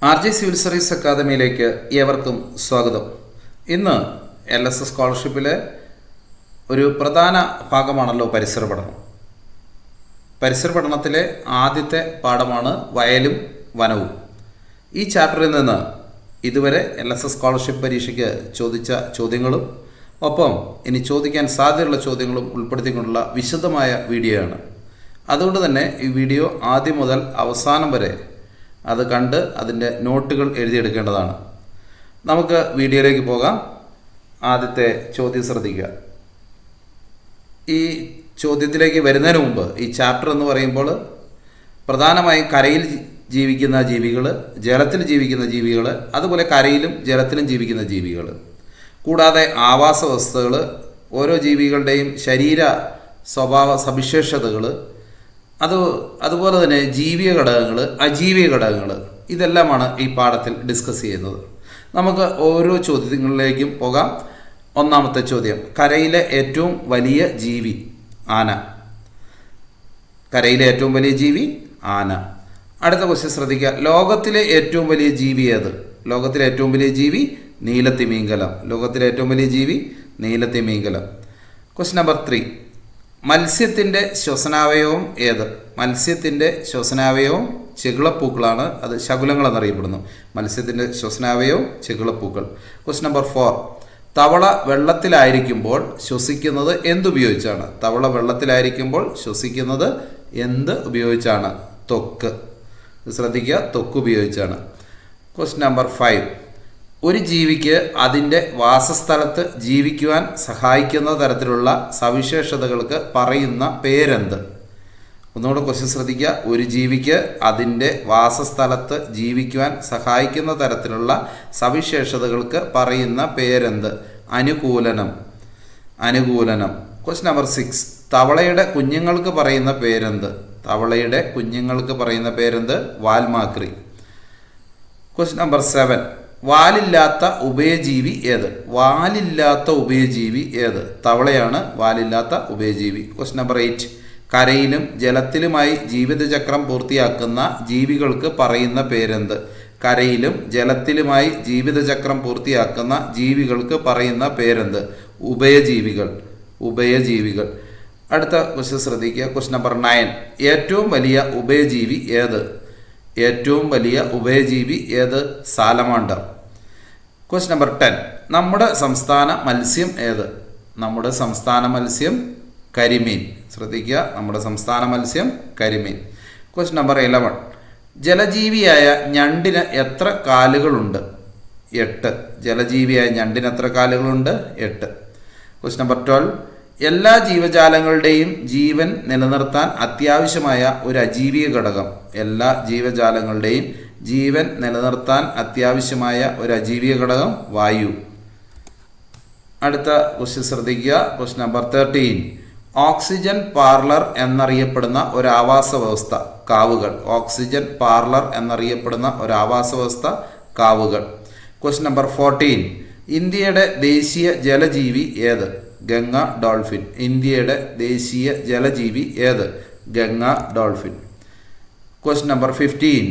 RJ civil service അക്കാദമിയിലേക്ക് ഏവർക്കും സ്വാഗതം. ഇന്ന് LSS സ്കോളർഷിപ്പിലെ ഒരു പ്രധാന ഭാഗമാണല്ലോ പരിസര പഠനം. പരിസര പഠനത്തിലെ ആദ്യത്തെ പാഠമാണ് വയലും വനവും. ഈ ചാപ്റ്ററിൽ നിന്ന് ഇതുവരെ LSS സ്കോളർഷിപ്പ് പരീക്ഷയ്ക്ക് ചോദിച്ച ചോദ്യങ്ങളും ഒപ്പം ഇനി ചോദിക്കാൻ സാധ്യതയുള്ള ചോദ്യങ്ങളും ഉൾപ്പെടുത്തിക്കൊണ്ടുള്ള വിശദമായ വീഡിയോ ആണ്. അതുകൊണ്ട് തന്നെ ഈ വീഡിയോ ആദ്യം മുതൽ അവസാനം വരെ അത് കണ്ട് അതിൻ്റെ നോട്ടുകൾ എഴുതിയെടുക്കേണ്ടതാണ്. നമുക്ക് വീഡിയോയിലേക്ക് പോകാം. ആദ്യത്തെ ചോദ്യം ശ്രദ്ധിക്കുക. ഈ ചോദ്യത്തിലേക്ക് വരുന്നതിന് മുമ്പ് ഈ ചാപ്റ്റർ എന്ന് പറയുമ്പോൾ പ്രധാനമായും കരയിൽ ജീവിക്കുന്ന ജീവികൾ, ജലത്തിൽ ജീവിക്കുന്ന ജീവികൾ, അതുപോലെ കരയിലും ജലത്തിലും ജീവിക്കുന്ന ജീവികൾ, കൂടാതെ ആവാസ വ്യവസ്ഥകൾ, ഓരോ ജീവികളുടെയും ശരീര സ്വഭാവ സവിശേഷതകൾ, അതുപോലെ തന്നെ ജീവീയ ഘടകങ്ങൾ, അജീവീയ ഘടകങ്ങൾ, ഇതെല്ലാമാണ് ഈ പാഠത്തിൽ ഡിസ്കസ് ചെയ്യുന്നത്. നമുക്ക് ഓരോ ചോദ്യങ്ങളിലേക്കും പോകാം. ഒന്നാമത്തെ ചോദ്യം, കരയിലെ ഏറ്റവും വലിയ ജീവി ആന. കരയിലെ ഏറ്റവും വലിയ ജീവി ആന. അടുത്ത ക്വസ്റ്റ്യൻ ശ്രദ്ധിക്കുക. ലോകത്തിലെ ഏറ്റവും വലിയ ജീവി ഏത്? ലോകത്തിലെ ഏറ്റവും വലിയ ജീവി നീലത്തിമീങ്കലം. ലോകത്തിലെ ഏറ്റവും വലിയ ജീവി നീലത്തിമീങ്കലം. ക്വസ്റ്റ്യൻ നമ്പർ 3, മത്സ്യത്തിൻ്റെ ശ്വസനാവയവം ഏത്? മത്സ്യത്തിൻ്റെ ശ്വസനാവയവം ചെകിളപ്പൂക്കളാണ്. അത് ശകുലങ്ങൾ എന്നറിയപ്പെടുന്നു. മത്സ്യത്തിൻ്റെ ശ്വസനാവയവം ചെകിളപ്പൂക്കൾ. ക്വസ്റ്റ്യൻ നമ്പർ 4, തവള വെള്ളത്തിലായിരിക്കുമ്പോൾ ശ്വസിക്കുന്നത് എന്തുപയോഗിച്ചാണ്? തവള വെള്ളത്തിലായിരിക്കുമ്പോൾ ശ്വസിക്കുന്നത് എന്ത് ഉപയോഗിച്ചാണ്? ത്വക്ക്. ശ്രദ്ധിക്കുക, ത്വക്ക് ഉപയോഗിച്ചാണ്. ക്വസ്റ്റ്യൻ നമ്പർ 5, ഒരു ജീവിക്ക് അതിൻ്റെ വാസസ്ഥലത്ത് ജീവിക്കുവാൻ സഹായിക്കുന്ന തരത്തിലുള്ള സവിശേഷതകൾക്ക് പറയുന്ന പേരെന്ത്? ഒന്നുകൂടെ ക്വസ്റ്റ്യൻ ശ്രദ്ധിക്കുക. ഒരു ജീവിക്ക് അതിൻ്റെ വാസസ്ഥലത്ത് ജീവിക്കുവാൻ സഹായിക്കുന്ന തരത്തിലുള്ള സവിശേഷതകൾക്ക് പറയുന്ന പേരെന്ത്? അനുകൂലനം. അനുകൂലനം. ക്വസ്റ്റ്യൻ നമ്പർ 6, തവളയുടെ കുഞ്ഞുങ്ങൾക്ക് പറയുന്ന പേരെന്ത്? തവളയുടെ കുഞ്ഞുങ്ങൾക്ക് പറയുന്ന പേരെന്ത്? വാൽമാക്രി. ക്വസ്റ്റ്യൻ നമ്പർ 7, വാലില്ലാത്ത ഉഭയജീവി ഏത്? വാലില്ലാത്ത ഉഭയജീവി ഏത്? തവളയാണ് വാലില്ലാത്ത ഉഭയജീവി. ക്വസ്റ്റ്യൻ നമ്പർ 8, കരയിലും ജലത്തിലുമായി ജീവിതചക്രം പൂർത്തിയാക്കുന്ന ജീവികൾക്ക് പറയുന്ന പേരെന്ത്? കരയിലും ജലത്തിലുമായി ജീവിതചക്രം പൂർത്തിയാക്കുന്ന ജീവികൾക്ക് പറയുന്ന പേരെന്ത്? ഉഭയജീവികൾ. ഉഭയജീവികൾ. അടുത്ത ക്വസ്റ്റ്യൻ ശ്രദ്ധിക്കുക. ക്വസ്റ്റ്യൻ നമ്പർ 9, ഏറ്റവും വലിയ ഉഭയജീവി ഏത്? ഏറ്റവും വലിയ ഉഭയജീവി ഏത്? സാലമാണ്ടർ. ക്വസ്റ്റ്യൻ നമ്പർ 10, നമ്മുടെ സംസ്ഥാന മത്സ്യം ഏത്? നമ്മുടെ സംസ്ഥാന മത്സ്യം കരിമീൻ. ശ്രദ്ധിക്കുക, നമ്മുടെ സംസ്ഥാന മത്സ്യം കരിമീൻ. ക്വസ്റ്റ്യൻ നമ്പർ 11, ജലജീവിയായ ഞണ്ടിന് എത്ര കാലുകളുണ്ട്? 8. ജലജീവിയായ ഞണ്ടിന് എത്ര കാലുകളുണ്ട്? 8. ക്വസ്റ്റ്യൻ നമ്പർ 12, എല്ലാ ജീവജാലങ്ങളുടെയും ജീവൻ നിലനിർത്താൻ അത്യാവശ്യമായ ഒരു അജീവീയ ഘടകം. എല്ലാ ജീവജാലങ്ങളുടെയും ജീവൻ നിലനിർത്താൻ അത്യാവശ്യമായ ഒരു അജീവീയ ഘടകം വായു. അടുത്ത ക്വസ്റ്റ്യൻ ശ്രദ്ധിക്കുക. ക്വസ്റ്റ്യൻ നമ്പർ 13, ഓക്സിജൻ പാർലർ എന്നറിയപ്പെടുന്ന ഒരു ആവാസ വ്യവസ്ഥ. കാവുകൾ. ഓക്സിജൻ പാർലർ എന്നറിയപ്പെടുന്ന ഒരു ആവാസ വ്യവസ്ഥ കാവുകൾ. ക്വസ്റ്റ്യൻ നമ്പർ 14, ഇന്ത്യയുടെ ദേശീയ ജലജീവി ഏത്? ഗംഗ ഡോൾഫിൻ. ഇന്ത്യയുടെ ദേശീയ ജലജീവി ഏത്? ഗംഗ ഡോൾഫിൻ. ക്വസ്റ്റ്യൻ നമ്പർ 15,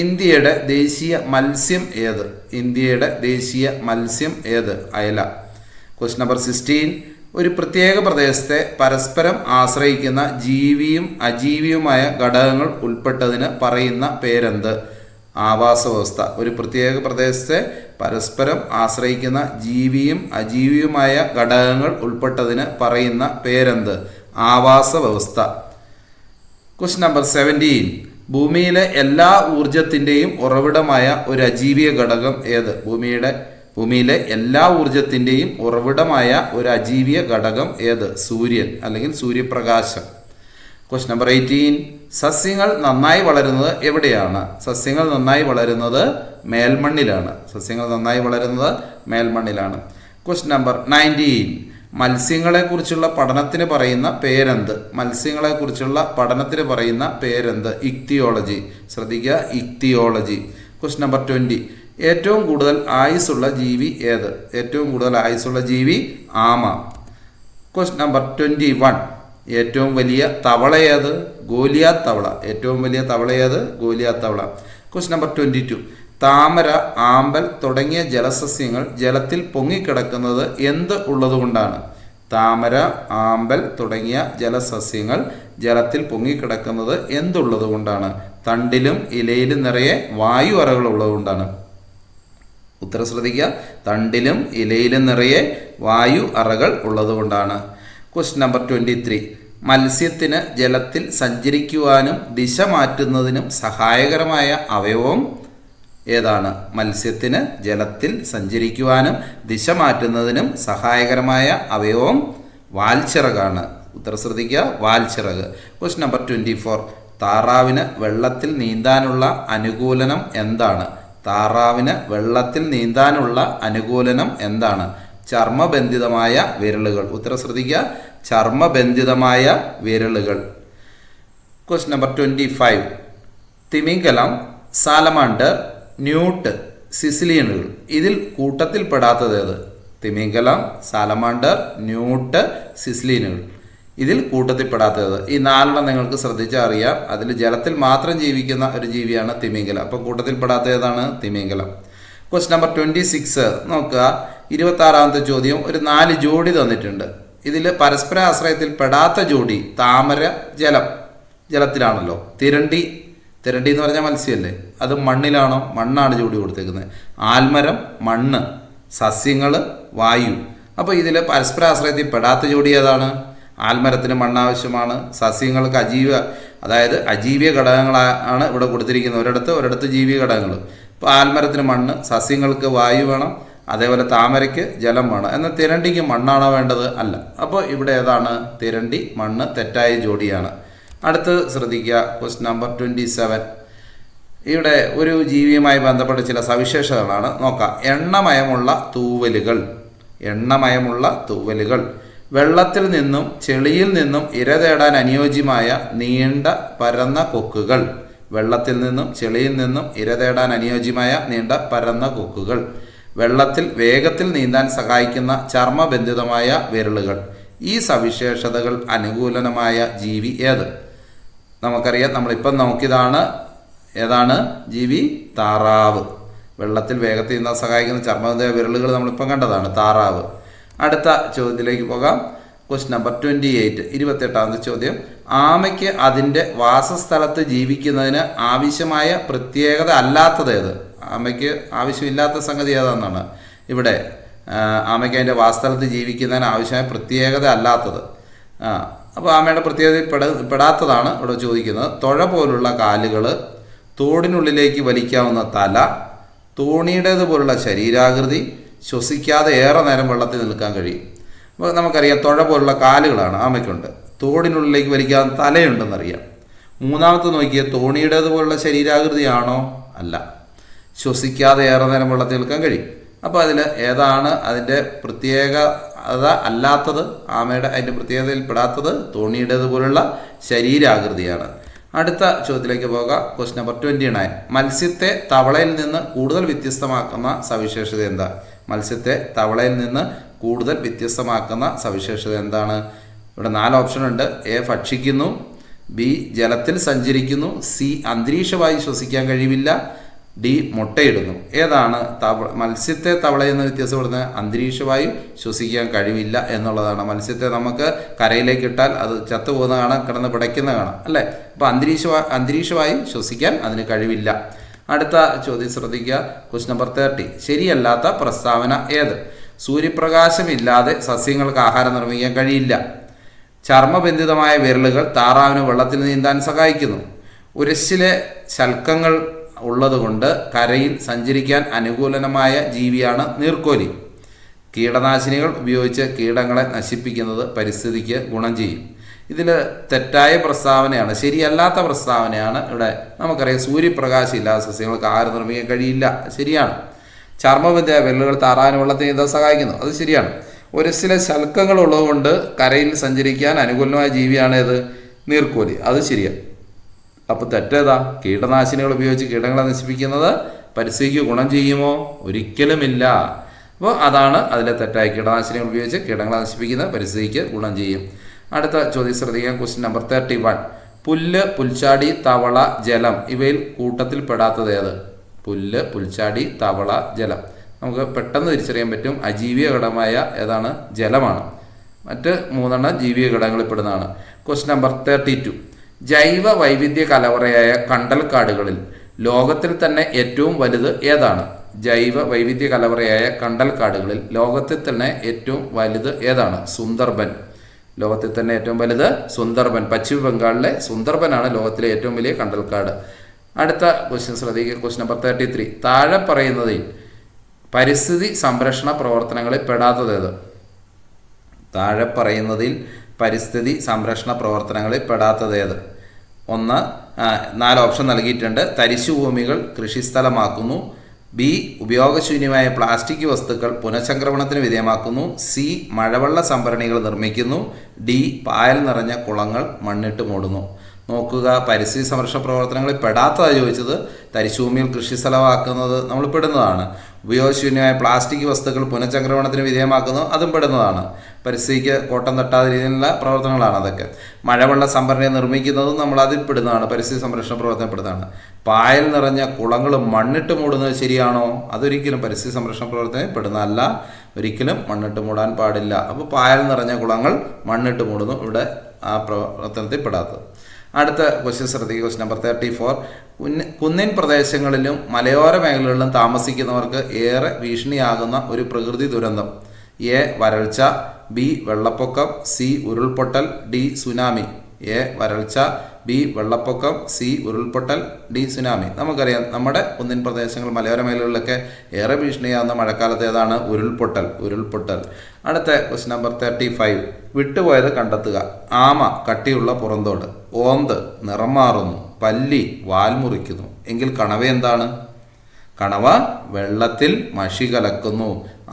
ഇന്ത്യയുടെ ദേശീയ മത്സ്യം ഏത്? ഇന്ത്യയുടെ ദേശീയ മത്സ്യം ഏത്? അയല. ക്വസ്റ്റ്യൻ നമ്പർ 16, ഒരു പ്രത്യേക പ്രദേശത്തെ പരസ്പരം ആശ്രയിക്കുന്ന ജീവിയും അജീവിയുമായ ഘടകങ്ങൾ ഉൾപ്പെട്ടതിന് പറയുന്ന പേരെന്ത്? ആവാസ വ്യവസ്ഥ. ഒരു പ്രത്യേക പ്രദേശത്തെ പരസ്പരം ആശ്രയിക്കുന്ന ജീവിയും അജീവിയുമായ ഘടകങ്ങൾ ഉൾപ്പെട്ടതിന് പറയുന്ന പേരെന്ത്? ആവാസ വ്യവസ്ഥ. ക്വസ്റ്റ്യൻ നമ്പർ 17, ഭൂമിയിലെ എല്ലാ ഊർജത്തിൻ്റെയും ഉറവിടമായ ഒരു അജീവീയ ഘടകം ഏത്? ഭൂമിയിലെ എല്ലാ ഊർജത്തിൻ്റെയും ഉറവിടമായ ഒരു അജീവീയ ഘടകം ഏത്? സൂര്യൻ അല്ലെങ്കിൽ സൂര്യപ്രകാശം. ക്വസ്റ്റ്യൻ നമ്പർ 18, സസ്യങ്ങൾ നന്നായി വളരുന്നത് എവിടെയാണ്? സസ്യങ്ങൾ നന്നായി വളരുന്നത് മേൽമണ്ണിലാണ്. സസ്യങ്ങൾ നന്നായി വളരുന്നത് മേൽമണ്ണിലാണ്. ക്വസ്റ്റ്യൻ നമ്പർ 19, മത്സ്യങ്ങളെക്കുറിച്ചുള്ള പഠനത്തിന് പറയുന്ന പേരെന്ത്? മത്സ്യങ്ങളെക്കുറിച്ചുള്ള പഠനത്തിന് പറയുന്ന പേരെന്ത്? ഇക്തിയോളജി. ശ്രദ്ധിക്കുക, ഇക്തിയോളജി. ക്വസ്റ്റ്യൻ നമ്പർ 20, ഏറ്റവും കൂടുതൽ ആയുസ്സുള്ള ജീവി ഏത്? ഏറ്റവും കൂടുതൽ ആയുസ്സുള്ള ജീവി ആമ. ക്വസ്റ്റ്യൻ നമ്പർ 21, ഏറ്റവും വലിയ തവള ഏത്? ഗോലിയാത്ത് തവള. ഏറ്റവും വലിയ തവള ഏത്? ഗോലിയാത്ത് തവള. Question number 22. താമര, ആമ്പൽ തുടങ്ങിയ ജലസസ്യങ്ങൾ ജലത്തിൽ പൊങ്ങിക്കിടക്കുന്നത് എന്ത് ഉള്ളതുകൊണ്ടാണ്? താമര, ആമ്പൽ തുടങ്ങിയ ജലസസ്യങ്ങൾ ജലത്തിൽ പൊങ്ങിക്കിടക്കുന്നത് എന്തുള്ളത് കൊണ്ടാണ്? തണ്ടിലും ഇലയിലും നിറയെ വായു അറകൾ ഉള്ളതുകൊണ്ടാണ്. ഉത്തരം ശ്രദ്ധിക്കുക. തണ്ടിലും ഇലയിലും നിറയെ വായു അറകൾ ഉള്ളതുകൊണ്ടാണ്. Question number 23. മത്സ്യത്തിന് ജലത്തിൽ സഞ്ചരിക്കുവാനും ദിശ മാറ്റുന്നതിനും സഹായകരമായ അവയവം ഏതാണ്? മത്സ്യത്തിന് ജലത്തിൽ സഞ്ചരിക്കുവാനും ദിശ മാറ്റുന്നതിനും സഹായകരമായ അവയവം വാൽച്ചിറകാണ്. ഉത്തരം ശ്രദ്ധിക്കുക. വാൽച്ചിറക്. Question number 24. താറാവിന് വെള്ളത്തിൽ നീന്താനുള്ള അനുകൂലനം എന്താണ്? താറാവിന് വെള്ളത്തിൽ നീന്താനുള്ള അനുകൂലനം എന്താണ്? ചർമ്മബന്ധിതമായ വിരലുകൾ. ഉത്തരം ശ്രദ്ധിക്കുക. ചർമ്മബന്ധിതമായ വിരലുകൾ. Question number 25. തിമിംഗലം, സാലമാണ്ടർ, ന്യൂട്ട്, സിസിലിയനുകൾ ഇതിൽ കൂട്ടത്തിൽപ്പെടാത്തത് ഏത്? തിമിംഗലം, സാലമാണ്ടർ, ന്യൂട്ട്, സിസിലിയനുകൾ ഇതിൽ കൂട്ടത്തിൽപ്പെടാത്തത്. ഈ 4 നിങ്ങൾക്ക് ശ്രദ്ധിച്ചാൽ അറിയാം. അതിൽ ജലത്തിൽ മാത്രം ജീവിക്കുന്ന ഒരു ജീവിയാണ് തിമിംഗലം. അപ്പോൾ കൂട്ടത്തിൽപ്പെടാത്ത ഏതാണ്? തിമിംഗലം. ക്വസ്റ്റ്യൻ നമ്പർ 26 നോക്കുക. 26ാമത്തെ ചോദ്യം. ഒരു 4 ജോഡി തന്നിട്ടുണ്ട്. ഇതിൽ പരസ്പര ആശ്രയത്തിൽ പെടാത്ത ജോഡി താമര ജലത്തിലാണല്ലോ. തിരണ്ടി എന്ന് പറഞ്ഞാൽ മത്സ്യമല്ലേ, അത് മണ്ണിലാണോ? മണ്ണാണ് ജോഡി കൊടുത്തേക്കുന്നത്. ആൽമരം മണ്ണ്, സസ്യങ്ങൾ വായു. അപ്പോൾ ഇതിൽ പരസ്പര ആശ്രയത്തിൽ പെടാത്ത ജോഡി ഏതാണ്? ആൽമരത്തിന് മണ്ണ് ആവശ്യമാണ്. സസ്യങ്ങൾക്ക് അജീവീയ ഘടകങ്ങളാണ് ഇവിടെ കൊടുത്തിരിക്കുന്നത്. ഒരിടത്ത് ജീവിയ ഘടകങ്ങൾ. ഇപ്പോൾ ആൽമരത്തിന് മണ്ണ്, സസ്യങ്ങൾക്ക് വായു വേണം, അതേപോലെ താമരയ്ക്ക് ജലം വേണം. എന്നാൽ തിരണ്ടിക്ക് മണ്ണാണോ വേണ്ടത്? അല്ല. അപ്പോൾ ഇവിടെ ഏതാണ്? തിരണ്ടി, മണ്ണ് തെറ്റായ ജോഡിയാണ്. അടുത്ത് ശ്രദ്ധിക്കുക. Question number 27. ഇവിടെ ഒരു ജീവിയുമായി ബന്ധപ്പെട്ട ചില സവിശേഷതകളാണ് നോക്കാം. എണ്ണമയമുള്ള തൂവലുകൾ, വെള്ളത്തിൽ നിന്നും ചെളിയിൽ നിന്നും ഇര തേടാൻ അനുയോജ്യമായ നീണ്ട പരന്ന കൊക്കുകൾ, വെള്ളത്തിൽ നിന്നും ചെളിയിൽ നിന്നും ഇര തേടാൻ അനുയോജ്യമായ നീണ്ട പരന്ന കൊക്കുകൾ, വെള്ളത്തിൽ വേഗത്തിൽ നീന്താൻ സഹായിക്കുന്ന ചർമ്മബന്ധിതമായ വിരലുകൾ. ഈ സവിശേഷതകൾ അനുകൂലമായ ജീവി ഏത്? നമുക്കറിയാം, നമ്മളിപ്പം നോക്കിയതാണ്. ഏതാണ് ജീവി? താറാവ്. വെള്ളത്തിൽ വേഗത്തിൽ നീന്താൻ സഹായിക്കുന്ന ചർമ്മബന്ധിത വിരലുകൾ നമ്മളിപ്പം കണ്ടതാണ്, താറാവ്. അടുത്ത ചോദ്യത്തിലേക്ക് പോകാം. Question number 28. 28ാമത്തെ ചോദ്യം. ആമയ്ക്ക് അതിൻ്റെ വാസസ്ഥലത്ത് ജീവിക്കുന്നതിന് ആവശ്യമായ പ്രത്യേകത അല്ലാത്തത് ഏത്? ആമയ്ക്ക് ആവശ്യമില്ലാത്ത സംഗതി ഏതാണെന്നാണ് ഇവിടെ. ആമയ്ക്ക് അതിൻ്റെ വാസസ്ഥലത്ത് ജീവിക്കുന്നതിന് ആവശ്യമായ പ്രത്യേകത അല്ലാത്തത്. അപ്പോൾ ആമയുടെ പ്രത്യേകതയിൽ പെടാത്തതാണ് ഇവിടെ ചോദിക്കുന്നത്. തുഴ പോലുള്ള കാലുകൾ, തോടിനുള്ളിലേക്ക് വലിക്കാവുന്ന തല, തോണിയുടേതുപോലുള്ള ശരീരാകൃതി, ശ്വസിക്കാതെ ഏറെ നേരം വെള്ളത്തിൽ നിൽക്കാൻ കഴിയും. അപ്പോൾ നമുക്കറിയാം തുഴ പോലുള്ള കാലുകളാണ് ആമയ്ക്കുണ്ട്. തോടിനുള്ളിലേക്ക് വലിക്കാവുന്ന തലയുണ്ടെന്നറിയാം. മൂന്നാമത്തെ നോക്കിയാൽ തോണിയുടേതുപോലുള്ള ശരീരാകൃതിയാണോ? അല്ല. ശ്വസിക്കാതെ ഏറെ നേരം വെള്ളത്തിൽ നിൽക്കാൻ കഴിയും. അപ്പോൾ അതിൽ ഏതാണ് അതിൻ്റെ പ്രത്യേകത അല്ലാത്തത്? ആമയുടെ അതിൻ്റെ പ്രത്യേകതയിൽ പെടാത്തത് തോണിയുടേതുപോലുള്ള ശരീരാകൃതിയാണ്. അടുത്ത ചോദ്യത്തിലേക്ക് പോകാം. Question number 29. മത്സ്യത്തെ തവളയിൽ നിന്ന് കൂടുതൽ വ്യത്യസ്തമാക്കുന്ന സവിശേഷത എന്താ? മത്സ്യത്തെ തവളയിൽ നിന്ന് കൂടുതൽ വ്യത്യസ്തമാക്കുന്ന സവിശേഷത എന്താണ്? ഇവിടെ 4 ഓപ്ഷൻ ഉണ്ട്. എ ഭക്ഷിക്കുന്നു, ബി ജലത്തിൽ സഞ്ചരിക്കുന്നു, സി അന്തരീക്ഷവായു ശ്വസിക്കാൻ കഴിവില്ല, ഡി മുട്ടയിടുന്നു. ഏതാണ് മത്സ്യത്തെ തവളയിൽ നിന്ന് വ്യത്യാസപ്പെടുന്നത്? അന്തരീക്ഷവായു ശ്വസിക്കാൻ കഴിവില്ല എന്നുള്ളതാണ്. മത്സ്യത്തെ നമുക്ക് കരയിലേക്ക് ഇട്ടാൽ അത് ചത്തുപോകുന്ന കാണാം, കിടന്ന് പിടയ്ക്കുന്ന കാണാം, അല്ലേ? അപ്പോൾ അന്തരീക്ഷവായു ശ്വസിക്കാൻ അതിന് കഴിവില്ല. അടുത്ത ചോദ്യം ശ്രദ്ധിക്കുക. Question number 30. ശരിയല്ലാത്ത പ്രസ്താവന ഏത്? സൂര്യപ്രകാശമില്ലാതെ സസ്യങ്ങൾക്ക് ആഹാരം നിർമ്മിക്കാൻ കഴിയില്ല. ചർമ്മബന്ധിതമായ വിരലുകൾ താറാവിന് വെള്ളത്തിൽ നീന്താൻ സഹായിക്കുന്നു. ഉരസ്സിലെ ശൽക്കങ്ങൾ ഉള്ളതുകൊണ്ട് കരയിൽ സഞ്ചരിക്കാൻ അനുകൂലമായ ജീവിയാണ് നീർക്കോലി. കീടനാശിനികൾ ഉപയോഗിച്ച് കീടങ്ങളെ നശിപ്പിക്കുന്നത് പരിസ്ഥിതിക്ക് ഗുണം ചെയ്യും. ഇതിൽ തെറ്റായ പ്രസ്താവനയാണ്, ശരിയല്ലാത്ത പ്രസ്താവനയാണ് ഇവിടെ. നമുക്കറിയാം സൂര്യപ്രകാശം ഇല്ലാതെ സസ്യങ്ങൾക്ക് ആഹാരം നിർമ്മിക്കാൻ കഴിയില്ല, ശരിയാണ്. ചർമ്മബന്ധിത വിരലുകൾ താറാവിന് വെള്ളത്തിൽ നീന്താൻ സഹായിക്കുന്നു, അത് ശരിയാണ്. ഉരസ്സിലെ ശൽക്കങ്ങൾ ഉള്ളതുകൊണ്ട് കരയിൽ സഞ്ചരിക്കാൻ അനുകൂലമായ ജീവിയാണ് ഏത്? നീർക്കോലി, അത് ശരിയാണ്. അപ്പോൾ തെറ്റേതാ? കീടനാശിനികൾ ഉപയോഗിച്ച് കീടങ്ങളെ നശിപ്പിക്കുന്നത് പരിസ്ഥിതിക്ക് ഗുണം ചെയ്യുമോ? ഒരിക്കലുമില്ല. അപ്പോൾ അതാണ് അതിലെ തെറ്റായ. കീടനാശിനികൾ ഉപയോഗിച്ച് കീടങ്ങളെ നശിപ്പിക്കുന്നത് പരിസ്ഥിതിക്ക് ഗുണം ചെയ്യും. അടുത്ത ചോദ്യം ശ്രദ്ധിക്കാം. Question number 31. പുല്ല്, പുൽച്ചാടി, തവള, ജലം ഇവയിൽ കൂട്ടത്തിൽ പെടാത്തത് ഏത്? പുല്ല്, പുൽച്ചാടി, തവള, ജലം. നമുക്ക് പെട്ടെന്ന് തിരിച്ചറിയാൻ പറ്റും അജീവിക ഘടകമായ ഏതാണ്? ജലമാണ്. മറ്റ് 3 ജീവീയ ഘടകങ്ങളിൽ പെടുന്നതാണ്. Question number 32. ജൈവ വൈവിധ്യ കലവറയായ കണ്ടൽക്കാടുകളിൽ ലോകത്തിൽ തന്നെ ഏറ്റവും വലുത് ഏതാണ്? ജൈവ വൈവിധ്യ കലവറയായ കണ്ടൽക്കാടുകളിൽ ലോകത്തിൽ തന്നെ ഏറ്റവും വലുത് ഏതാണ്? സുന്ദർബൻ. ലോകത്തിൽ തന്നെ ഏറ്റവും വലുത് സുന്ദർബൻ. പശ്ചിമ ബംഗാളിലെ സുന്ദർബനാണ് ലോകത്തിലെ ഏറ്റവും വലിയ കണ്ടൽക്കാട്. അടുത്ത ക്വസ്റ്റ്യൻ ശ്രദ്ധിക്കുക. Question number 33. താഴെ പറയുന്നതിൽ പരിസ്ഥിതി സംരക്ഷണ പ്രവർത്തനങ്ങളിൽ പെടാത്തതേത്? താഴെ പറയുന്നതിൽ പരിസ്ഥിതി സംരക്ഷണ പ്രവർത്തനങ്ങളിൽ പെടാത്തതേത്? 4 ഓപ്ഷൻ നൽകിയിട്ടുണ്ട്. തരിശുഭൂമികൾ കൃഷിസ്ഥലമാക്കുന്നു. ബി, ഉപയോഗശൂന്യമായ പ്ലാസ്റ്റിക് വസ്തുക്കൾ പുനഃചംക്രമണത്തിന് വിധേയമാക്കുന്നു. സി, മഴവെള്ള സംഭരണികൾ നിർമ്മിക്കുന്നു. ഡി, പായൽ നിറഞ്ഞ കുളങ്ങൾ മണ്ണിട്ട് മൂടുന്നു. നോക്കുക, പരിസ്ഥിതി സംരക്ഷണ പ്രവർത്തനങ്ങളിൽ പെടാത്തതാണ് ചോദിച്ചത്. തരിശുഭൂമിയിൽ കൃഷിസ്ഥലമാക്കുന്നത് നമ്മൾ പെടുന്നതാണ്. ഉപയോഗശൂന്യമായ പ്ലാസ്റ്റിക് വസ്തുക്കൾ പുനഃചംക്രമണത്തിന് വിധേയമാക്കുന്നു, അതും പെടുന്നതാണ്. പരിസ്ഥിതിക്ക് കോട്ടം തട്ടാത്ത രീതിയിലുള്ള പ്രവർത്തനങ്ങളാണ് അതൊക്കെ. മഴവെള്ള സംഭരണി നിർമ്മിക്കുന്നതും നമ്മൾ അതിൽ പെടുന്നതാണ്, പരിസ്ഥിതി സംരക്ഷണ പ്രവർത്തനപ്പെടുന്നതാണ്. പായൽ നിറഞ്ഞ കുളങ്ങൾ മണ്ണിട്ട് മൂടുന്നത് ശരിയാണോ? അതൊരിക്കലും പരിസ്ഥിതി സംരക്ഷണ പ്രവർത്തനം പെടുന്നതല്ല. ഒരിക്കലും മണ്ണിട്ട് മൂടാൻ പാടില്ല. അപ്പോൾ പായൽ നിറഞ്ഞ കുളങ്ങൾ മണ്ണിട്ട് മൂടുന്നു, ഇവിടെ ആ പ്രവർത്തനത്തിൽ പെടാത്തത്. അടുത്ത ക്വസ്റ്റ്യൻ ശ്രദ്ധിക്കുക. Question number 34. കുന്നിൻ പ്രദേശങ്ങളിലും മലയോര മേഖലകളിലും താമസിക്കുന്നവർക്ക് ഏറെ ഭീഷണിയാകുന്ന ഒരു പ്രകൃതി ദുരന്തം. എ, വരൾച്ച. ബി, വെള്ളപ്പൊക്കം. സി, ഉരുൾപൊട്ടൽ. D, tsunami. എ, വരൾച്ച. ബി, വെള്ളപ്പൊക്കം. സി, ഉരുൾപൊട്ടൽ. D, tsunami. നമുക്കറിയാം, നമ്മുടെ കുന്നിൻ പ്രദേശങ്ങൾ, മലയോര മേഖലകളിലൊക്കെ ഏറെ ഭീഷണിയാകുന്ന മഴക്കാലത്ത് ഏതാണ്? ഉരുൾപൊട്ടൽ. അടുത്ത ക്വസ്റ്റ്യൻ നമ്പർ 35. വിട്ടുപോയത് കണ്ടെത്തുക. ആമ കട്ടിയുള്ള പുറന്തോട്. ഓന്ത് നിറം മാറുന്നു. പല്ലി വാൽ മുറിക്കുന്നു. എങ്കിൽ കണവ എന്താണ്? കണവ വെള്ളത്തിൽ മഷി കലക്കുന്നു.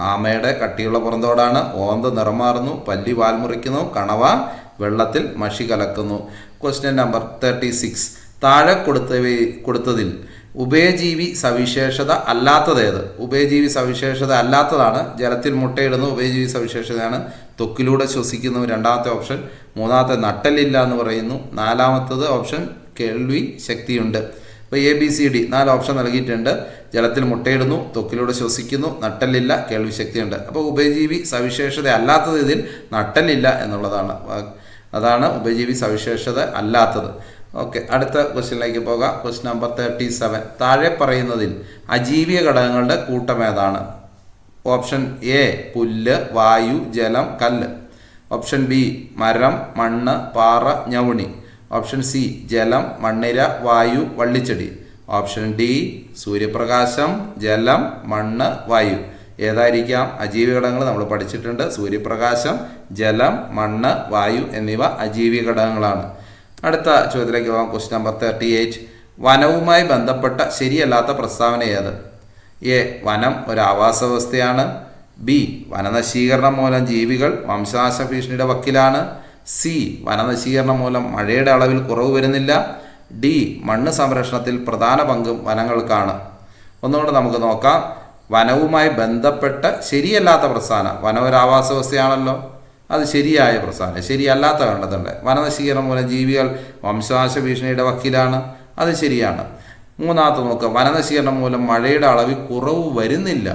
ആമയുടെ കട്ടിയുള്ള പുറന്തോടാണ്. ഓന്ത് നിറം മാറുന്നു. പല്ലി വാൽ മുറിക്കുന്നു. കണവ വെള്ളത്തിൽ മഷി കലക്കുന്നു. Question number 36. താഴെ കൊടുത്തതിൽ ഉഭയജീവി സവിശേഷത അല്ലാത്തതേത്? ഉഭയജീവി സവിശേഷത അല്ലാത്തതാണ് ജലത്തിൽ മുട്ടയിടുന്നു. ഉഭയജീവി സവിശേഷതയാണ്. ത്വക്കിലൂടെ ശ്വസിക്കുന്നു, രണ്ടാമത്തെ ഓപ്ഷൻ. മൂന്നാമത്തെ നട്ടലില്ല എന്ന് പറയുന്നു. നാലാമത്തത് ഓപ്ഷൻ കേൾവി ശക്തിയുണ്ട്. ഇപ്പോൾ ABCD 4 ഓപ്ഷൻ നൽകിയിട്ടുണ്ട്. ജലത്തിൽ മുട്ടയിടുന്നു, ത്വക്കിലൂടെ ശ്വസിക്കുന്നു, നട്ടലില്ല, കേൾവി ശക്തിയുണ്ട്. അപ്പോൾ ഉഭയജീവി സവിശേഷത അല്ലാത്തത് ഇതിൽ നട്ടലില്ല എന്നുള്ളതാണ്. അതാണ് ഉഭയജീവി സവിശേഷത അല്ലാത്തത്. ഓക്കെ, അടുത്ത ക്വസ്റ്റ്യനിലേക്ക് പോകാം. Question number 37. താഴെ പറയുന്നതിൽ അജീവിക ഘടകങ്ങളുടെ കൂട്ടം ഏതാണ്? ഓപ്ഷൻ എ, പുല്ല്, വായു, ജലം, കല്ല്. ഓപ്ഷൻ ബി, മരം, മണ്ണ്, പാറ, ഞവണി. ഓപ്ഷൻ സി, ജലം, മണ്ണിര, വായു, വള്ളിച്ചെടി. ഓപ്ഷൻ ഡി, സൂര്യപ്രകാശം, ജലം, മണ്ണ്, വായു. ഏതായിരിക്കാം? അജീവ ഘടകങ്ങൾ നമ്മൾ പഠിച്ചിട്ടുണ്ട്. സൂര്യപ്രകാശം, ജലം, മണ്ണ്, വായു എന്നിവ അജീവ ഘടകങ്ങളാണ്. അടുത്ത ചോദ്യത്തിലേക്ക് പോകാം. Question number 38. വനവുമായി ബന്ധപ്പെട്ട ശരിയല്ലാത്ത പ്രസ്താവന ഏത്? എ, വനം ഒരു ആവാസ വ്യവസ്ഥയാണ്. ബി, വനനശീകരണം മൂലം ജീവികൾ വംശനാശ ഭീഷണിയുടെ വക്കിലാണ്. സി, വനനശീകരണം മൂലം മഴയുടെ അളവിൽ കുറവ് വരുന്നില്ല. ഡി, മണ്ണ് സംരക്ഷണത്തിൽ പ്രധാന പങ്കും വനങ്ങൾക്കാണ്. ഒന്നുകൂടെ നമുക്ക് നോക്കാം. വനവുമായി ബന്ധപ്പെട്ട ശരിയല്ലാത്ത പ്രസ്താവന. വനം ഒരു ആവാസ വ്യവസ്ഥയാണല്ലോ, അത് ശരിയായ പ്രസ്താവന. ശരിയല്ലാത്ത കണ്ടെത്തണ്ടേ? വനനശീകരണം മൂലം ജീവികൾ വംശനാശ ഭീഷണിയുടെ വക്കിലാണ്, അത് ശരിയാണ്. മൂന്നാമത്തെ നോക്കുക. വനനശീകരണം മൂലം മഴയുടെ അളവിൽ കുറവ് വരുന്നില്ല,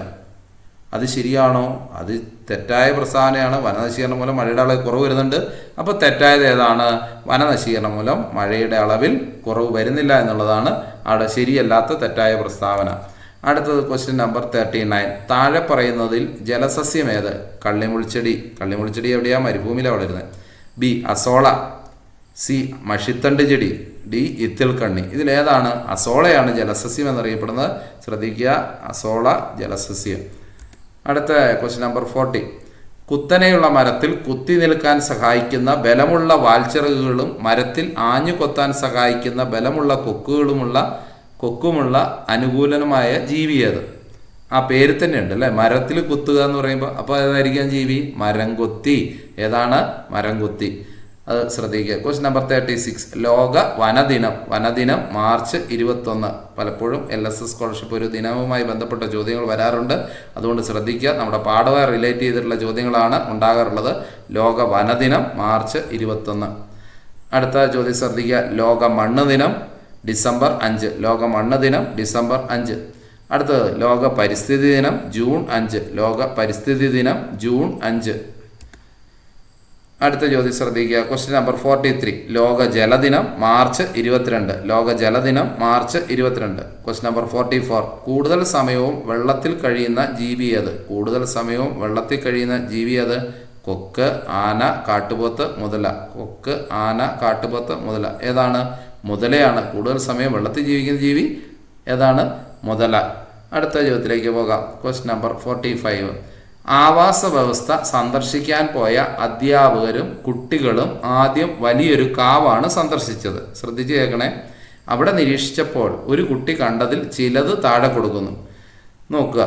അത് ശരിയാണോ? അത് തെറ്റായ പ്രസ്താവനയാണ്. വനനശീകരണം മൂലം മഴയുടെ അളവിൽ കുറവ് വരുന്നുണ്ട്. അപ്പോൾ തെറ്റായത് ഏതാണ്? വനനശീകരണം മൂലം മഴയുടെ അളവിൽ കുറവ് വരുന്നില്ല എന്നുള്ളതാണ് അവിടെ ശരിയല്ലാത്ത തെറ്റായ പ്രസ്താവന. അടുത്തത് ക്വസ്റ്റ്യൻ നമ്പർ 39. താഴെ പറയുന്നതിൽ ജലസസ്യം ഏത്? കള്ളിമുൾച്ചെടി. കള്ളിമുൾച്ചെടി എവിടെയാണ്? മരുഭൂമിയിലാണ് വളരുന്നത്. B, azolla. സി, മഷിത്തണ്ട് ചെടി. ഡി, ഇത്തിൽ കണ്ണി. ഇതിലേതാണ്? അസോളയാണ് ജലസസ്യം എന്നറിയപ്പെടുന്നത്. ശ്രദ്ധിക്കുക, അസോള ജലസസ്യം. അടുത്ത ക്വസ്റ്റ്യൻ നമ്പർ 40. കുത്തനെയുള്ള മരത്തിൽ കുത്തി നിൽക്കാൻ സഹായിക്കുന്ന ബലമുള്ള വാൽച്ചിറകുകളും മരത്തിൽ ആഞ്ഞു കൊത്താൻ സഹായിക്കുന്ന ബലമുള്ള കൊക്കുമുള്ള അനുകൂലമായ ജീവി ഏത്? ആ പേര് തന്നെ ഉണ്ട് അല്ലേ, മരത്തിൽ കുത്തുക എന്ന് പറയുമ്പോൾ. അപ്പോൾ ഏതായിരിക്കാം ജീവി? മരംകൊത്തി. ഏതാണ്? മരംകൊത്തി. അത് ശ്രദ്ധിക്കുക. Question number 36. ലോക വനദിനം മാർച്ച് 21. പലപ്പോഴും LSS സ്കോളർഷിപ്പ് ഒരു ദിനവുമായി ബന്ധപ്പെട്ട ചോദ്യങ്ങൾ വരാറുണ്ട്, അതുകൊണ്ട് ശ്രദ്ധിക്കുക. നമ്മുടെ പാഠവുമായി റിലേറ്റ് ചെയ്തിട്ടുള്ള ചോദ്യങ്ങളാണ് ഉണ്ടാകാറുള്ളത്. ലോക വനദിനം മാർച്ച് 21. അടുത്ത ചോദ്യം ശ്രദ്ധിക്കുക. ലോക മണ്ണ് ദിനം ഡിസംബർ 5. ലോക മണ്ണ് ദിനം ഡിസംബർ 5. അടുത്തത് ലോക പരിസ്ഥിതി ദിനം ജൂൺ 5. ലോക പരിസ്ഥിതി ദിനം ജൂൺ 5. അടുത്ത ചോദ്യം ശ്രദ്ധിക്കുക. Question number 43. ലോക ജലദിനം മാർച്ച് 22. ലോക ജലദിനം മാർച്ച് 22. Question number 44. കൂടുതൽ സമയവും വെള്ളത്തിൽ കഴിയുന്ന ജീവി ഏത്? കൂടുതൽ സമയവും വെള്ളത്തിൽ കഴിയുന്ന ജീവി ഏത്? കൊക്ക്, ആന, കാട്ടുപോത്ത്, മുതല. കൊക്ക്, ആന, കാട്ടുപോത്ത്, മുതല. ഏതാണ്? മുതലയാണ്. കൂടുതൽ സമയം വെള്ളത്തിൽ ജീവിക്കുന്ന ജീവി ഏതാണ്? മുതല. അടുത്ത ചോദ്യത്തിലേക്ക് പോകാം. Question number 45. ആവാസ വ്യവസ്ഥ സന്ദർശിക്കാൻ പോയ അധ്യാപകരും കുട്ടികളും ആദ്യം വലിയൊരു കാവാണ് സന്ദർശിച്ചത്. ശ്രദ്ധിച്ചു കേൾക്കണേ. അവിടെ നിരീക്ഷിച്ചപ്പോൾ ഒരു കുട്ടി കണ്ടതിൽ ചിലത് താഴെ കൊടുക്കുന്നു. നോക്കുക.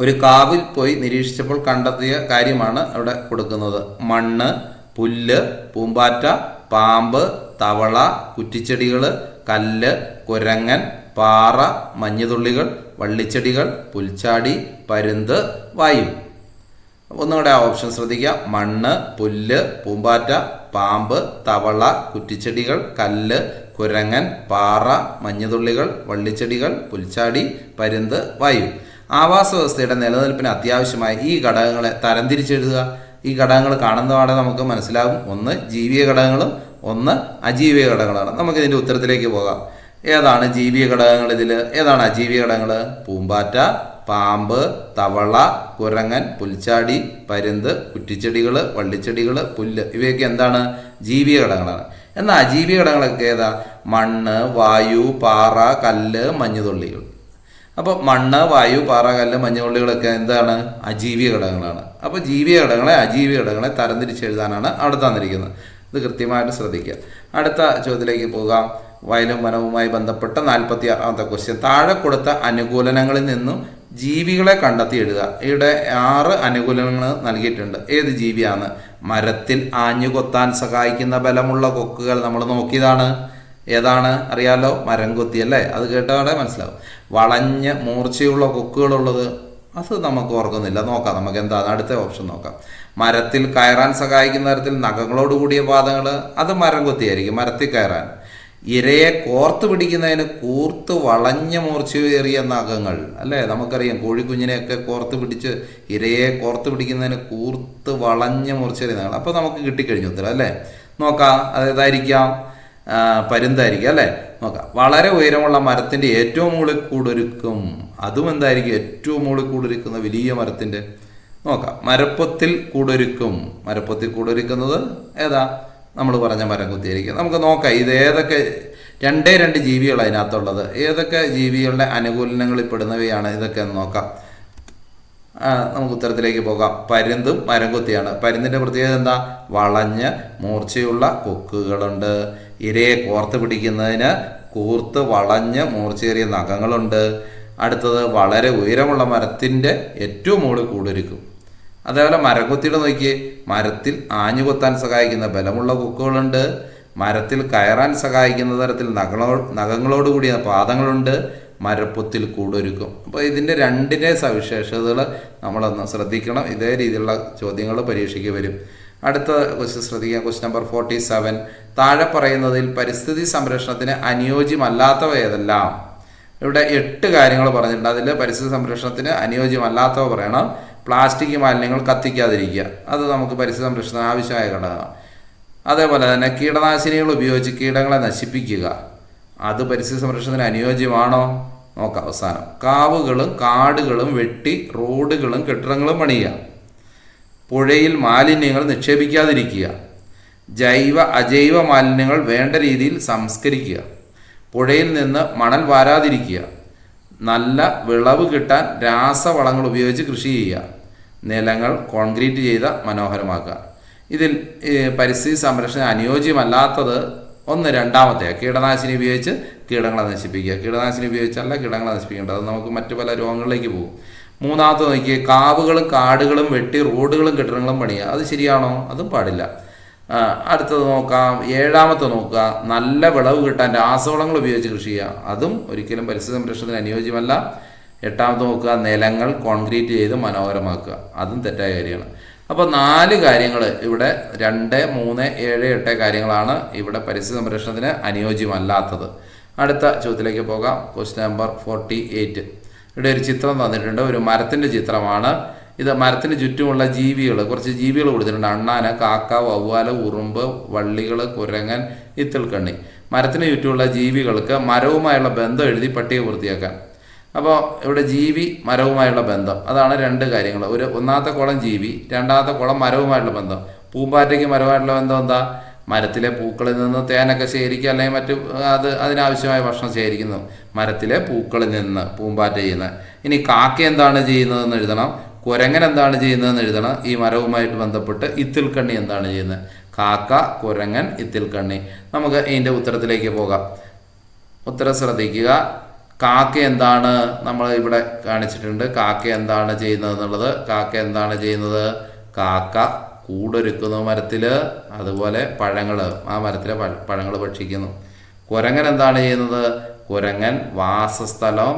ഒരു കാവിൽ പോയി നിരീക്ഷിച്ചപ്പോൾ കണ്ടെത്തിയ കാര്യമാണ് അവിടെ കൊടുക്കുന്നത്. മണ്ണ്, പുല്ല്, പൂമ്പാറ്റ, പാമ്പ്, തവള, കുറ്റിച്ചെടികൾ, കല്ല്, കുരങ്ങൻ, പാറ, മഞ്ഞുതുള്ളികൾ, വള്ളിച്ചെടികൾ, പുൽച്ചാടി, പരുന്ത്, വായു. ഒന്നുകൂടെ ആ ഓപ്ഷൻ ശ്രദ്ധിക്കുക. മണ്ണ്, പുല്ല്, പൂമ്പാറ്റ, പാമ്പ്, തവള, കുറ്റിച്ചെടികൾ, കല്ല്, കുരങ്ങൻ, പാറ, മഞ്ഞുതുള്ളികൾ, വള്ളിച്ചെടികൾ, പുൽച്ചാടി, പരുന്ത്, വായു. ആവാസ വ്യവസ്ഥയുടെ നിലനിൽപ്പിന് അത്യാവശ്യമായ ഈ ഘടകങ്ങളെ തരംതിരിച്ചെഴുതുക. ഈ ഘടകങ്ങൾ കാണുന്നതോടെ നമുക്ക് മനസ്സിലാകും. ഒന്ന് ജീവിക ഘടകങ്ങളും ഒന്ന് അജീവിക ഘടകങ്ങളാണ്. നമുക്കിതിൻ്റെ ഉത്തരത്തിലേക്ക് പോകാം. ഏതാണ് ജീവിക ഘടകങ്ങൾ? ഇതിൽ ഏതാണ് അജീവിക ഘടകങ്ങൾ? പൂമ്പാറ്റ, പാമ്പ്, തവള, കുരങ്ങൻ, പുൽച്ചാടി, പരുന്ത്, കുറ്റിച്ചെടികൾ, വള്ളിച്ചെടികൾ, പുല്ല്. ഇവയൊക്കെ എന്താണ്? ജീവിക ഘടകങ്ങളാണ്. എന്നാൽ അജീവിക ഘടകങ്ങളൊക്കെ ഏതാ? മണ്ണ്, വായു, പാറ, കല്ല്, മഞ്ഞുതുള്ളികൾ. അപ്പോൾ മണ്ണ്, വായു, പാറ, കല്ല്, മഞ്ഞുതുള്ളികളൊക്കെ എന്താണ്? അജീവിക ഘടകങ്ങളാണ്. അപ്പോൾ ജീവിക ഘടകങ്ങളെ അജീവിക ഘടകങ്ങളെ തരംതിരിച്ചെഴുതാനാണ് അവിടെ തന്നിരിക്കുന്നത്. ഇത് കൃത്യമായിട്ട് ശ്രദ്ധിക്കുക. അടുത്ത ചോദ്യത്തിലേക്ക് പോകാം. വയലും വനവുമായി ബന്ധപ്പെട്ട 46ാമത്തെ ക്വസ്റ്റ്യൻ. താഴെ കൊടുത്ത അനുകൂലനങ്ങളിൽ നിന്നും ജീവികളെ കണ്ടെത്തി എഴുതുക. ഇവിടെ 6 അനുകൂലനങ്ങൾ നൽകിയിട്ടുണ്ട്. ഏത് ജീവിയാണ്? മരത്തിൽ ആഞ്ഞുകൊത്താൻ സഹായിക്കുന്ന ബലമുള്ള കൊക്കുകൾ നമ്മൾ നോക്കിയതാണ്. ഏതാണ്? അറിയാലോ, മരം കൊത്തി അല്ലേ? അത് കേട്ടവിടെ മനസ്സിലാവും. വളഞ്ഞ് മൂർച്ചയുള്ള കൊക്കുകളുള്ളത് അത് നമുക്ക് ഓർക്കുന്നില്ല. നോക്കാം നമുക്ക് എന്താണ്. അടുത്ത ഓപ്ഷൻ നോക്കാം. മരത്തിൽ കയറാൻ സഹായിക്കുന്ന തരത്തിൽ നഖങ്ങളോട് കൂടിയ പാദങ്ങൾ, അത് മരം കൊത്തിയായിരിക്കും. മരത്തിൽ കയറാൻ. ഇരയെ കോർത്ത് പിടിക്കുന്നതിന് കൂർത്ത് വളഞ്ഞ മൂർച്ചയേറിയ നഖങ്ങൾ അല്ലേ? നമുക്കറിയാം കോഴിക്കുഞ്ഞിനെയൊക്കെ കോർത്ത് പിടിച്ച് ഇരയെ കോർത്ത് പിടിക്കുന്നതിന് കൂർത്ത് വളഞ്ഞ മൂർച്ചയേറിയ നഖങ്ങൾ. അപ്പോൾ നമുക്ക് കിട്ടിക്കഴിഞ്ഞു ഉത്തരം അല്ലേ? നോക്കാം. അതേതായിരിക്കാം? പരുന്തായിരിക്കും അല്ലേ? നോക്കാം. വളരെ ഉയരമുള്ള മരത്തിൻ്റെ ഏറ്റവും മുകളിൽ കൂടൊരുക്കും. അതും എന്തായിരിക്കും? ഏറ്റവും മുകളിൽ കൂടൊരുക്കുന്ന വലിയ മരത്തിൻ്റെ. നോക്കാം. മരപ്പൊത്തിൽ കൂടൊരുക്കും. മരപ്പൊത്തിൽ കൂടൊരുക്കുന്നത് ഏതാ? നമ്മൾ പറഞ്ഞ മരം കുത്തിയായിരിക്കും. നമുക്ക് നോക്കാം ഇത് ഏതൊക്കെ 2 ജീവികൾ അതിനകത്തുള്ളത്. ഏതൊക്കെ ജീവികളുടെ അനുകൂലനങ്ങളിൽ പെടുന്നവയാണ് ഇതൊക്കെ എന്ന് നോക്കാം. നമുക്ക് ഉത്തരത്തിലേക്ക് പോകാം. പരുന്തും മരം കുത്തിയാണ്. പരുന്തിൻ്റെ പ്രത്യേകത എന്താ? വളഞ്ഞ് മൂർച്ചയുള്ള കൊക്കുകളുണ്ട്. ഇരയെ കോർത്ത് പിടിക്കുന്നതിന് കൂർത്ത് വളഞ്ഞ് മൂർച്ചയേറിയ നഖങ്ങളുണ്ട്. അടുത്തത് വളരെ ഉയരമുള്ള മരത്തിൻ്റെ ഏറ്റവും മുകളിൽ കൂടൊരുക്കും. അതേപോലെ മരംകൊത്തിയുടെ നോക്കിയേ. മരത്തിൽ ആഞ്ഞുകൊത്താൻ സഹായിക്കുന്ന ബലമുള്ള കൊക്കുകളുണ്ട്. മരത്തിൽ കയറാൻ സഹായിക്കുന്ന തരത്തിൽ നഖങ്ങളോട് കൂടിയ പാദങ്ങളുണ്ട്. മരപ്പൊത്തിൽ കൂടൊരുക്കും. അപ്പോൾ ഇതിൻ്റെ 2 സവിശേഷതകൾ നമ്മളൊന്ന് ശ്രദ്ധിക്കണം. ഇതേ രീതിയിലുള്ള ചോദ്യങ്ങൾ പരീക്ഷയ്ക്ക് വരും. അടുത്ത ക്വസ്റ്റ്യൻ ശ്രദ്ധിക്കാം. Question number 47. താഴെ പറയുന്നതിൽ പരിസ്ഥിതി സംരക്ഷണത്തിന് അനുയോജ്യമല്ലാത്തവ ഏതെല്ലാം? ഇവിടെ 8 കാര്യങ്ങൾ പറഞ്ഞിട്ടുണ്ട്. അതിൽ പരിസ്ഥിതി സംരക്ഷണത്തിന് അനുയോജ്യമല്ലാത്തവ പറയണം. പ്ലാസ്റ്റിക് മാലിന്യങ്ങൾ കത്തിക്കാതിരിക്കുക, അത് നമുക്ക് പരിസ്ഥിതി സംരക്ഷണത്തിന് ആവശ്യമായ ഘടകമാണ്. അതേപോലെ തന്നെ കീടനാശിനികൾ ഉപയോഗിച്ച് കീടങ്ങളെ നശിപ്പിക്കുക, അത് പരിസ്ഥിതി സംരക്ഷണത്തിന് അനുയോജ്യമാണോ? നോക്കാം അവസാനം. കാവുകളും കാടുകളും വെട്ടി റോഡുകളും കെട്ടിടങ്ങളും പണിയുക. പുഴയിൽ മാലിന്യങ്ങൾ നിക്ഷേപിക്കാതിരിക്കുക. ജൈവ അജൈവ മാലിന്യങ്ങൾ വേണ്ട രീതിയിൽ സംസ്കരിക്കുക. പുഴയിൽ നിന്ന് മണൽ വാരാതിരിക്കുക. നല്ല വിളവ് കിട്ടാൻ രാസവളങ്ങൾ ഉപയോഗിച്ച് കൃഷി ചെയ്യുക. നിലങ്ങൾ കോൺക്രീറ്റ് ചെയ്ത മനോഹരമാക്കുക. ഇതിൽ പരിസ്ഥിതി സംരക്ഷണം അനുയോജ്യമല്ലാത്തത് ഒന്ന് രണ്ടാമത്തെ കീടനാശിനി ഉപയോഗിച്ച് കീടങ്ങളെ നശിപ്പിക്കുക. കീടനാശിനി ഉപയോഗിച്ചല്ല കീടങ്ങളെ നശിപ്പിക്കേണ്ടത്, അത് നമുക്ക് മറ്റു പല രോഗങ്ങളിലേക്ക് പോകും. മൂന്നാമത്തെ നോക്കിയേ, കാവുകളും കാടുകളും വെട്ടി റോഡുകളും കെട്ടിടങ്ങളും പണിയുക, അത് ശരിയാണോ? അതും പാടില്ല. അടുത്തത് നോക്കാം. 7ാമത്തെ നോക്കുക, നല്ല വിളവ് കിട്ടാൻ രാസവളങ്ങൾ ഉപയോഗിച്ച് കൃഷി ചെയ്യുക, അതും ഒരിക്കലും പരിസ്ഥിതി സംരക്ഷണത്തിന് അനുയോജ്യമല്ല. 8ാമത്തെ നോക്കുക, നിലങ്ങൾ കോൺക്രീറ്റ് ചെയ്ത് മനോഹരമാക്കുക, അതും തെറ്റായ കാര്യമാണ്. അപ്പോൾ 4 കാര്യങ്ങൾ ഇവിടെ 2, 3, 7, 8 കാര്യങ്ങളാണ് ഇവിടെ പരിസ്ഥിതി സംരക്ഷണത്തിന് അനുയോജ്യമല്ലാത്തത്. അടുത്ത ചോദ്യത്തിലേക്ക് പോകാം. Question number 48. ഇവിടെ ഒരു ചിത്രം തന്നിട്ടുണ്ട്. ഒരു മരത്തിൻ്റെ ചിത്രമാണ് ഇത്. മരത്തിന് ചുറ്റുമുള്ള ജീവികൾ, കുറച്ച് ജീവികൾ കൊടുത്തിട്ടുണ്ട്. അണ്ണാന, കാക്ക, വവ്വാല, ഉറുമ്പ്, വള്ളികൾ, കുരങ്ങൻ, ഇത്തിൽക്കണ്ണി. മരത്തിന് ചുറ്റുമുള്ള ജീവികൾക്ക് മരവുമായുള്ള ബന്ധം എഴുതി പട്ടിക പൂർത്തിയാക്കാൻ. അപ്പോൾ ഇവിടെ ജീവി മരവുമായുള്ള ബന്ധം, അതാണ് രണ്ട് കാര്യങ്ങൾ. ഒന്നാമത്തെ കുളം ജീവി, രണ്ടാമത്തെ കുളം മരവുമായിട്ടുള്ള ബന്ധം. പൂമ്പാറ്റയ്ക്ക് മരവുമായിട്ടുള്ള ബന്ധം എന്താ? മരത്തിലെ പൂക്കളിൽ നിന്ന് തേനൊക്കെ ശേഖരിക്കുക, അല്ലെങ്കിൽ അതിനാവശ്യമായ ഭക്ഷണം ശേഖരിക്കുന്നു. മരത്തിലെ പൂക്കളിൽ നിന്ന് പൂമ്പാറ്റ ചെയ്യുന്നത്. ഇനി കാക്ക എന്താണ് ചെയ്യുന്നതെന്ന് എഴുതണം, കുരങ്ങൻ എന്താണ് ചെയ്യുന്നതെന്ന് എഴുതണം. ഈ മരവുമായിട്ട് ബന്ധപ്പെട്ട് ഇത്തിൽക്കണ്ണി എന്താണ് ചെയ്യുന്നത്? കാക്ക, കുരങ്ങൻ, ഇത്തിൽക്കണ്ണി. നമുക്ക് ഇതിൻ്റെ ഉത്തരത്തിലേക്ക് പോകാം. ഉത്തരം ശ്രദ്ധിക്കുക. കാക്ക എന്താണ് നമ്മൾ ഇവിടെ കാണിച്ചിട്ടുണ്ട്. കാക്ക എന്താണ് ചെയ്യുന്നത് എന്നുള്ളത്. കാക്ക എന്താണ് ചെയ്യുന്നത്? കാക്ക കൂടൊരുക്കുന്നു മരത്തിൽ, അതുപോലെ പഴങ്ങൾ, ആ മരത്തിലെ പഴങ്ങൾ ഭക്ഷിക്കുന്നു. കുരങ്ങൻ എന്താണ് ചെയ്യുന്നത്? കുരങ്ങൻ വാസസ്ഥലം,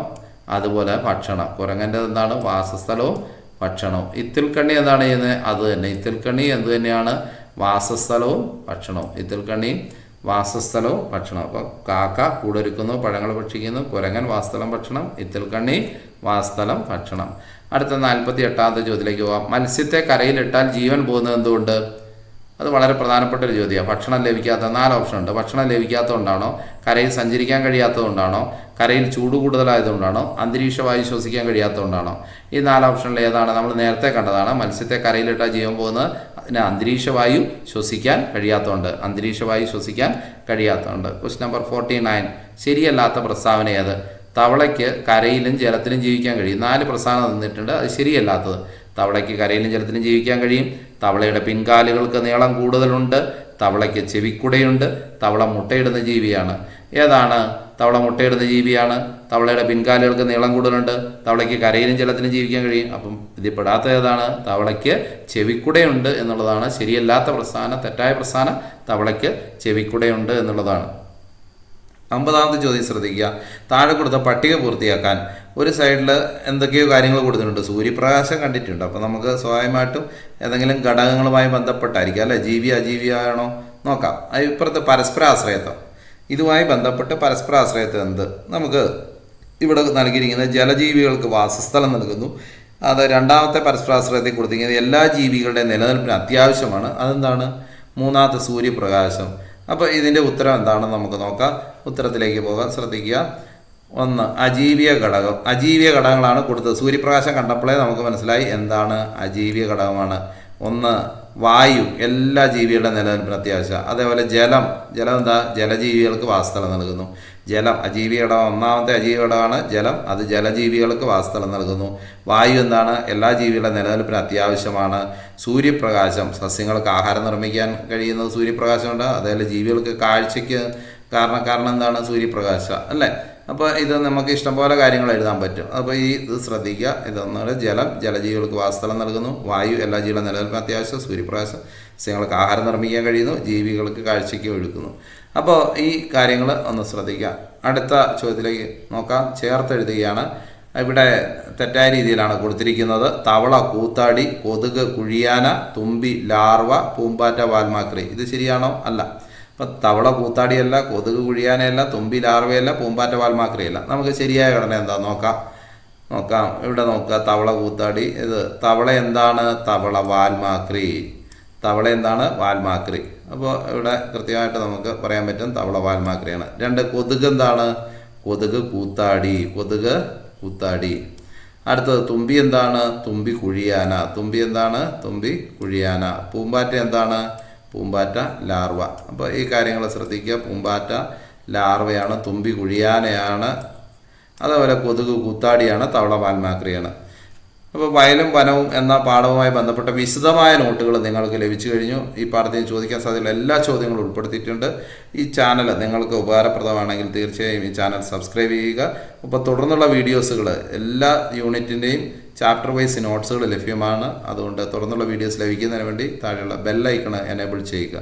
അതുപോലെ ഭക്ഷണം. കുരങ്ങൻ്റെ എന്താണ്? വാസസ്ഥലവും ഭക്ഷണവും. ഇത്തിൽക്കണ്ണി എന്താണ് ചെയ്യുന്നത്? അത് തന്നെ. ഇത്തിൽക്കണ്ണി എന്ത് തന്നെയാണ്? വാസസ്ഥലവും ഭക്ഷണവും. ഇത്തിൽക്കണ്ണി വാസസ്ഥലവും ഭക്ഷണം. അപ്പോൾ കാക്ക കൂടൊരുക്കുന്നു, പഴങ്ങൾ ഭക്ഷിക്കുന്നു. കുരങ്ങൻ വാസസ്ഥലം ഭക്ഷണം, ഇത്തിൽക്കണ്ണി വാസസ്ഥലം ഭക്ഷണം. അടുത്ത 48ാമത്തെ ചോദ്യത്തിലേക്ക് പോകാം. മത്സ്യത്തെ കരയിലിട്ടാൽ ജീവൻ പോകുന്നത് എന്തുകൊണ്ട്? അത് വളരെ പ്രധാനപ്പെട്ട ഒരു ചോദ്യമാണ്. ഭക്ഷണം ലഭിക്കാത്ത 4 ഓപ്ഷൻ ഉണ്ട്. ഭക്ഷണം ലഭിക്കാത്തതുകൊണ്ടാണോ, കരയിൽ സഞ്ചരിക്കാൻ കഴിയാത്തതുകൊണ്ടാണോ, കരയിൽ ചൂട് കൂടുതലായതുകൊണ്ടാണോ, അന്തരീക്ഷ വായു ശ്വസിക്കാൻ കഴിയാത്തതുകൊണ്ടാണോ? ഈ 4 ഓപ്ഷനിൽ ഏതാണ്? നമ്മൾ നേരത്തെ കണ്ടതാണ്. മത്സ്യത്തെ കരയിലിട്ടാൽ ജീവൻ പോകുന്നത് അതിന് അന്തരീക്ഷ വായു ശ്വസിക്കാൻ കഴിയാത്തതുകൊണ്ട്. അന്തരീക്ഷ വായു ശ്വസിക്കാൻ കഴിയാത്തതുകൊണ്ട്. Question number 49. ശരിയല്ലാത്ത പ്രസ്താവന ഏത്? തവളയ്ക്ക് കരയിലും ജലത്തിലും ജീവിക്കാൻ കഴിയും. 4 പ്രസ്താവന തന്നിട്ടുണ്ട്. അത് ശരിയല്ലാത്തത്. തവളയ്ക്ക് കരയിലും ജലത്തിലും ജീവിക്കാൻ കഴിയും. തവളയുടെ പിൻകാലുകൾക്ക് നീളം കൂടുതലുണ്ട്. തവളയ്ക്ക് ചെവിക്കുടയുണ്ട്. തവള മുട്ടയിടുന്ന ജീവിയാണ്. ഏതാണ്? തവള മുട്ടയിടുന്ന ജീവിയാണ്. തവളയുടെ പിൻകാലുകൾക്ക് നീളം കൂടുതലുണ്ട്. തവളയ്ക്ക് കരയിലും ജലത്തിലും ജീവിക്കാൻ കഴിയും. അപ്പം ഇതിൽ പെടാത്ത ഏതാണ്? തവളയ്ക്ക് ചെവിക്കുടയുണ്ട് എന്നുള്ളതാണ് ശരിയല്ലാത്ത പ്രസ്താവന. തെറ്റായ പ്രസ്താവന തവളയ്ക്ക് ചെവിക്കുടയുണ്ട് എന്നുള്ളതാണ്. 50ാമത്തെ ചോദ്യം ശ്രദ്ധിക്കുക. താഴെ കൊടുത്ത പട്ടിക പൂർത്തിയാക്കാൻ ഒരു സൈഡിൽ എന്തൊക്കെയോ കാര്യങ്ങൾ കൊടുത്തിട്ടുണ്ട്. സൂര്യപ്രകാശം കണ്ടിട്ടുണ്ട്. അപ്പോൾ നമുക്ക് സ്വാഭാവികമായിട്ടും ഏതെങ്കിലും ഘടകങ്ങളുമായി ബന്ധപ്പെട്ടായിരിക്കും അല്ലേ? ജീവി അജീവിയാണോ നോക്കാം. ഇപ്പുറത്തെ പരസ്പരാശ്രയത്വം, ഇതുമായി ബന്ധപ്പെട്ട് പരസ്പരാശ്രയത്വം എന്ത്? നമുക്ക് ഇവിടെ നൽകിയിരിക്കുന്നത് ജലജീവികൾക്ക് വാസസ്ഥലം നൽകുന്നു. അത് രണ്ടാമത്തെ പരസ്പരാശ്രയത്തിൽ കൊടുത്തിരിക്കുന്നത് എല്ലാ ജീവികളുടെയും നിലനിൽപ്പിന് അത്യാവശ്യമാണ്. അതെന്താണ്? മൂന്നാമത്തെ സൂര്യപ്രകാശം. അപ്പോൾ ഇതിൻ്റെ ഉത്തരം എന്താണെന്ന് നമുക്ക് നോക്കാം. ഉത്തരത്തിലേക്ക് പോകാൻ ശ്രദ്ധിക്കുക. 1 അജീവീയ ഘടകം. അജീവീയ ഘടകങ്ങളാണ് കൊടുത്തത്. സൂര്യപ്രകാശം കണ്ടപ്പോഴേ നമുക്ക് മനസ്സിലായി എന്താണ് അജീവീയ ഘടകമാണ്. 1 വായു, എല്ലാ ജീവികളുടെ നിലനിൽപ്പിന് അത്യാവശ്യം. അതേപോലെ ജലം എന്താ? ജലജീവികൾക്ക് വാസസ്ഥലം നൽകുന്നു. ജലം അജീവീയ ഘടകം, ഒന്നാമത്തെ അജീവ ഘടകമാണ് ജലം. അത് ജലജീവികൾക്ക് വാസസ്ഥലം നൽകുന്നു. വായു എന്താണ്? എല്ലാ ജീവികളുടെ നിലനിൽപ്പിന് അത്യാവശ്യമാണ്. സൂര്യപ്രകാശം, സസ്യങ്ങൾക്ക് ആഹാരം നിർമ്മിക്കാൻ കഴിയുന്നത് സൂര്യപ്രകാശമുണ്ട്. അതേപോലെ ജീവികൾക്ക് കാഴ്ചയ്ക്ക് കാരണം എന്താണ്? സൂര്യപ്രകാശം അല്ലേ? അപ്പോൾ ഇത് നമുക്ക് ഇഷ്ടംപോലെ കാര്യങ്ങൾ എഴുതാൻ പറ്റും. അപ്പോൾ ഇത് ശ്രദ്ധിക്കുക. ഇതൊന്നുകൂടെ ജലം ജലജീവികൾക്ക് വാസസ്ഥലം നൽകുന്നു. വായു എല്ലാ ജീവികളുടെ നിലനിൽപ്പിന് അത്യാവശ്യം. സൂര്യപ്രകാശം സസ്യങ്ങൾക്ക് ആഹാരം നിർമ്മിക്കാൻ കഴിയുന്നു. ജീവികൾക്ക് കാഴ്ചയ്ക്ക് ഒഴുക്കുന്നു. അപ്പോൾ ഈ കാര്യങ്ങൾ ഒന്ന് ശ്രദ്ധിക്കുക. അടുത്ത ചോദ്യത്തിലേക്ക് നോക്കാം. ചേർത്തെഴുതുകയാണ്. ഇവിടെ തെറ്റായ രീതിയിലാണ് കൊടുത്തിരിക്കുന്നത്. തവള, കൂത്താടി, കൊതുക്, കുഴിയാന, തുമ്പി, ലാർവ, പൂമ്പാറ്റ, വാൽമാക്രി. ഇത് ശരിയാണോ? അല്ല. അപ്പം തവള കൂത്താടിയല്ല, കൊതുക് കുഴിയാനയല്ല, തുമ്പി ലാർവയല്ല, പൂമ്പാറ്റ വാൽമാക്രിയല്ല. നമുക്ക് ശരിയായ ഘടന എന്താ നോക്കാം. ഇവിടെ നോക്കുക. തവള കൂത്താടി. ഇത് തവള എന്താണ്? തവള വാൽമാക്രി. തവള എന്താണ്? വാൽമാക്രി. അപ്പോൾ ഇവിടെ കൃത്യമായിട്ട് നമുക്ക് പറയാൻ പറ്റും തവള വാൽമാക്രിയാണ്. 2 കൊതുക് എന്താണ്? കൊതുക് കൂത്താടി. കൊതുക് കൂത്താടി. അടുത്തത് തുമ്പി എന്താണ്? തുമ്പി കുഴിയാന. തുമ്പി എന്താണ്? തുമ്പി കുഴിയാന. പൂമ്പാറ്റ എന്താണ്? പൂമ്പാറ്റ ലാർവ. അപ്പോൾ ഈ കാര്യങ്ങൾ ശ്രദ്ധിക്കുക. പൂമ്പാറ്റ ലാർവയാണ്. തുമ്പി കുഴിയാനയാണ്. അതേപോലെ കൊതുക് കൂത്താടിയാണ്. തവള വാൽമാക്രിയാണ്. അപ്പോൾ വയലും വനവും എന്ന പാഠവുമായി ബന്ധപ്പെട്ട വിശദമായ നോട്ടുകൾ നിങ്ങൾക്ക് ലഭിച്ചു കഴിഞ്ഞു. ഈ പാഠത്തിൽ ചോദിക്കാൻ സാധ്യതയുള്ള എല്ലാ ചോദ്യങ്ങളും ഉൾപ്പെടുത്തിയിട്ടുണ്ട്. ഈ ചാനൽ നിങ്ങൾക്ക് ഉപകാരപ്രദമാണെങ്കിൽ തീർച്ചയായും ഈ ചാനൽ സബ്സ്ക്രൈബ് ചെയ്യുക. അപ്പോൾ തുടർന്നുള്ള വീഡിയോസുകൾ എല്ലാ യൂണിറ്റിൻ്റെയും ചാപ്റ്റർ വൈസ് നോട്ട്സുകൾ ലഭ്യമാണ്. അതുകൊണ്ട് തുടർന്നുള്ള വീഡിയോസ് ലഭിക്കുന്നതിന് വേണ്ടി താഴെയുള്ള ബെൽ ഐക്കൺ എനേബിൾ ചെയ്യുക.